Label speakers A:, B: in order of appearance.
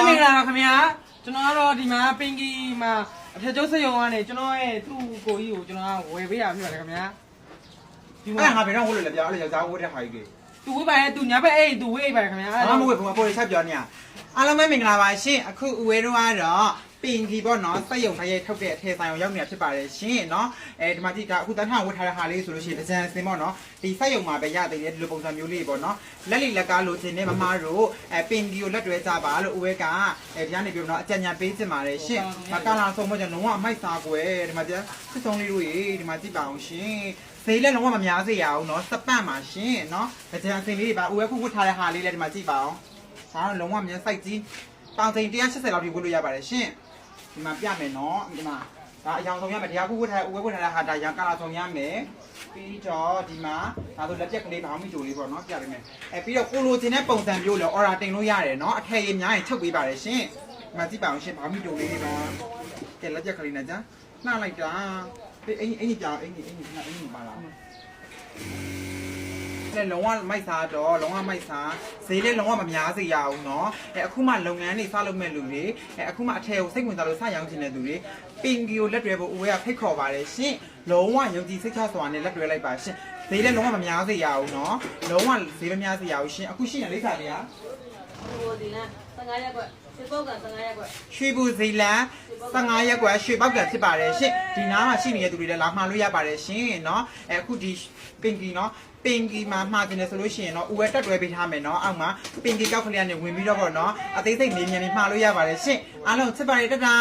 A: မင်္ဂလာပါခင်ဗျာကျွန်တော်ကတော့ဒီမှာပင်ကီမှာအထက်ကျုပ်စရုံကနေကျွန်တော်ရဲ့သူ့ကိုကြီးကိုကျွန်တော်ဝယ်ပေးရဖြစ်ပါတယ်ခင်ဗျာ
B: ဒီမှာငါဘယ်တော့ဝတ်လို့လဲဗျာအဲ့လေယောက်ျားဝတ်တဲ့ခါကြီးတွေ
A: သူဝေးပါရဲ့သူညာဘက်အဲ့သူဝေးပါတယ်ခင်ဗျာ
B: အဲ့ဒါမဝတ်ဘူးပေါ်လေးချက်ပြောနေရအားလုံးပဲမင်္ဂလာပါရှင်အခုဦးဝဲတို့ကတော့ပင်ကြီးပေါ့နော်စက်ရုံထိုင်ရဲထုတ်တဲ့အထည်ဆိုင်အောင်ရောက်နေတာဖြစ်ပါတယ်ရှင်နော်ဒီမှာကြည့်ဒါအခုတန်းထဝတ်ထားတဲ့ဟာလေးဆိုလို့ရှိရင်ဒဇန်စင်ပေါ့နော်ဒီစက်ရုံမှာပဲရသေးတယ်ဒီလိုပုံစံမျိုးလေးပေါ့နော်လက်လီလက်ကားလိုချင်တဲ့မမတို့ပင်ကြီးကိုလက်တွဲကြပါလို့ဦးဝဲကဒီကနေပြောတော့အကြံဉာဏ်ပေးချင်ပါတယ်ရှင်ဒါကလာဆုံးမကျွန်တော်လုံးဝမိုက်စားကွယ်ဒီမှာကြစစ်ဆုံးလေးတို့ရေဒီမှာကြည့်ပါအောင်ရှင်ဈေးလည်းလုံးဝမများစေရအောင်နော်စပတ်မှာရှင်နော်ဒဇန်စင်လေးတွေပါဦးဝဲခုဝတ်ထားတဲ့ဟာလေးလည်းဒီမှာကြည့်ပါအောင်ဒါတော့လုံးဝမြန်စိုက်ကြီးတောင်စိန်180လောက်ထိဝတ်လို့ရပါတယ်ရှင်ဒီမှာပြမယ်နော်ဒီမှာဒါအယောင်ဆုံးရမယ်တရားခုဝတ်ထားဝတ်ထားတဲ့ဟာဒါရံကလာဆုံးရမယ်ပြီးတော့ဒီမှာဒါဆိုလက်ပြက်ကလေးဘာမှမကြိုလေးပေါ့နော်ပြပေးမယ်ပြီးတော့ကိုလိုချင်တဲ့ပုံစံမျိုးလေအော်ဒါတင်လို့ရတယ်နော်အထည်ရည်များရင်ချုပ်ပေးပါတယ်ရှင်ဒီမှာကြည့်ပါအောင်ရှင်ဘာမှမကြိုလေးတွေတော့ကဲလက်ပြက်ကလေးနဲ့ကြာနှားလိုက်တာအင်းကြောင်အင်းပါလားလည်းလုံးဝမိုက်စားတော့လုံးဝမိုက်စားဈေးလည်းလုံးဝမများစေရအောင်เนาะအခုမှလုပ်ငန်းတွေစလုပ်မဲ့လူတွေအခုမှအထည်ကိုစိတ်ဝင်စားလို့စရောင်းချင်တဲ့သူတွေပင်ကီကိုလက်တွဲဖို့ဦးဝဲကဖိတ်ခေါ်ပါတယ်ရှင်လုံးဝယုံကြည်စိတ်ချစွာနဲ့လက်တွဲလိုက်ပါရှင်ဈေးလည်းလုံးဝမများစေရအောင်เนาะလုံးဝဈေးမများစေရအောင်ရှင်အခုရှိရလိမ့်စာလေးอ่ะ
C: ဟိုဒီလား15ရက်ကွက်ရွှေပုတ်က15ရက်ကွက်
B: ရွှေဘူးဇီလန်15ရက်ကွယ်ရွှေပောက်ကဖြစ်ပါတယ်ရှင်ဒီနားမှာရှိနေတဲ့သူတွေလည်းလာမှာလို့ရပါတယ်ရှင်เนาะအခုဒီပင်ကီเนาะပင်ကီမှာမှာတင်တယ်ဆိုလို့ရှိရင်တော့ဦးဝဲတက်တွဲပေးထားမယ်เนาะအောက်မှာပင်ကီကောက်ကလေးကနေဝင်ပြီးတော့ပေါ့เนาะအသေးစိတ်လေးမြန်လေးမှာလို့ရပါတယ်ရှင်အားလုံးချစ်ပါတယ်တတာ